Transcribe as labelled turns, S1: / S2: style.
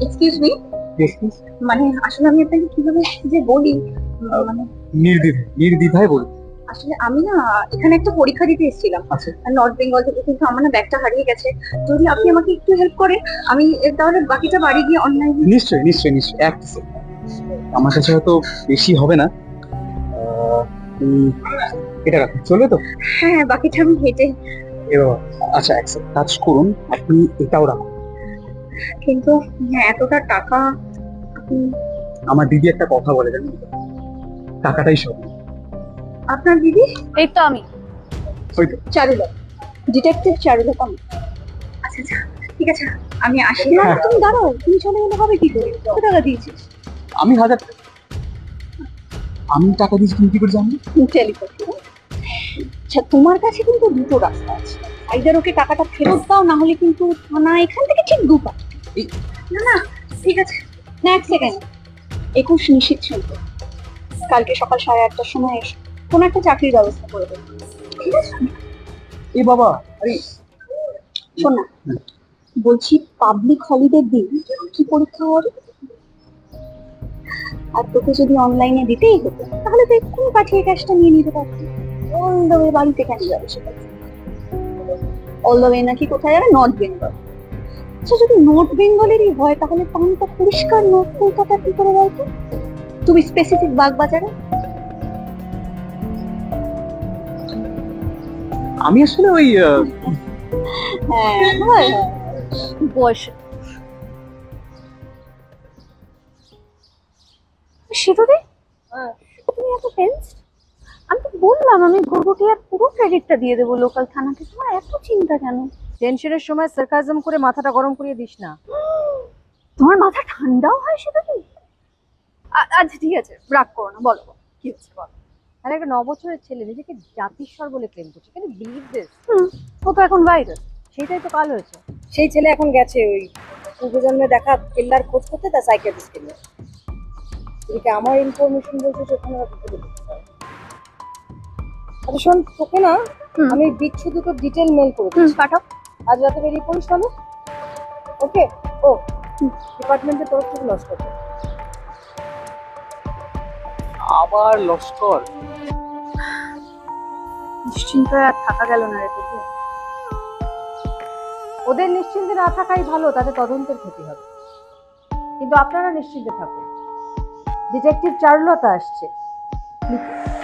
S1: Excuse me. মানে আসলে আমি আপনাকে কিভাবে যে বলি, মানে
S2: নির্দ্বিধায় বলুন।
S1: আসলে আমি না এখানে একটা পরীক্ষা দিতে এসেছিলাম
S2: আচ্ছা,
S1: নর্থ বেঙ্গল থেকে, কিন্তু আমার না ব্যাগটা হারিয়ে গেছে। যদি আপনি আমাকে একটু হেল্প করেন, আমি তাহলে বাকিটা বাড়ি গিয়ে অনলাইনে।
S2: নিশ্চয়ই নিশ্চয়ই নিশ্চয়ই, এক second। আমার কাছে হয়তো বেশি হবে না। উম, এটা রাখুন, চলবে তো?
S1: হ্যাঁ হ্যাঁ, বাকিটা আমি হেঁটে।
S2: এবার আচ্ছা, এক second, কাজ করুন, আপনি এটাও রাখুন।
S1: কিন্তু হ্যাঁ, এতটা টাকা আপনি-
S2: আমার দিদি একটা কথা বলে, জানেন তো? টাকাটাই সব।
S1: আপনার দিদি?
S3: এই তো আমি।
S2: ওই তো।
S1: চারুলতা, ডিটেকটিভ চারুলতা আমি। আচ্ছা আচ্ছা, ঠিক আছে, আমি আসি। না
S2: হ্যাঁ।
S1: তুমি দাঁড়াও, তুমি চলে গেলে হবে কি করে? কত টাকা দিয়েছিস?
S2: আমি 1000 টাকা। আমি টাকা দিয়েছি, তুমি কি করে জানলে?
S1: টেলিফোন। আচ্ছা, তোমার কাছে কিন্তু দুটো রাস্তা আছে। আইদার ওকে টাকাটা ফেরত দাও, না হলে কিন্তু থানা এখান থেকে ঠিক দুপা।
S2: এই-
S1: না না, ঠিক আছে। না, এক সেকেন্ড। 21 নিশীথ শুনতো কালকে সকাল 8:30টার সময় এসো, কোনো একটা চাকরির ব্যবস্থা করে দেবো, ঠিক আছে?
S2: এ বাবা, আরে
S1: শোন না, বলছি পাবলিক হলিডের দিন কি পরীক্ষা হবে? আর তোকে যদি অনলাইনে দিতেই হতো, তাহলে তো এক্ষুনি পাঠিয়ে ক্যাশটা নিয়ে নিতে পারতি। অল দ্য ওয়ে বাড়িতে কেন যাবে সেটা? অল দ্য ওয়ে নাকি কোথায় যাবে? নর্থ বেঙ্গল। আচ্ছা, যদি নর্থ বেঙ্গলেরই হয়, তাহলে পানটা পরিষ্কার নর্থ কলকাতা কি করে বলতো? তুমি স্পেসিফিক বাগবাজারে।
S2: আমি আসলে ওই
S1: হ্যাঁ, হয় হয়।
S3: বয়স সেতুদি, তুমি এত টেন্স? আমি তো বললাম আমি ঘুরঘুটি আর পুরো ক্রেডিটটা দিয়ে দেবো লোকাল থানাকে, তোমার এত চিন্তা কেন?
S4: টেনশনের সময় সার্কাজম করে মাথাটা গরম করিয়ে দিস না।
S3: তোমার মাথা ঠান্ডাও হয় সেতুদি? আচ্ছা ঠিক আছে, রাগ করো না, বলো বলো, কি হচ্ছে বলো।
S4: আর একটা 9 বছরের ছেলে নিজেকে জাতিস্বর বলে ক্লেম করছে, কিন্তু বিলিভ দিস।
S3: ও তো এখন ভাইরাল।
S4: সেটাই তো কাল হয়েছে। সেই ছেলে এখন গেছে ওই পূর্বজন্মে দেখা কেল্লার খোঁজ করতে, তার সাইকিয়াট্রিস্ট কেল্লা। এদিকে আমার ইনফরমেশন বলছে সেখানে ওরা বিপদে পড়তে পারে। আচ্ছা শোন, তোকে না আমি বিচ্ছু দুটো ডিটেল মেল করে দিচ্ছি,
S3: পাঠাও।
S4: আজ রাতে বেরিয়ে পড়িস তাহলে। ওকে। ও ডিপার্টমেন্টের তরফ থেকে লস করবে।
S2: আবার লস্কর।
S3: নিশ্চিন্ত আর থাকা গেল না রে তোকে।
S4: ওদের নিশ্চিন্তে না থাকাই ভালো, তাতে তদন্তের ক্ষতি হবে। কিন্তু আপনারা নিশ্চিন্তে থাকুন, ডিটেকটিভ চারুলতা আসছে। লিখুন।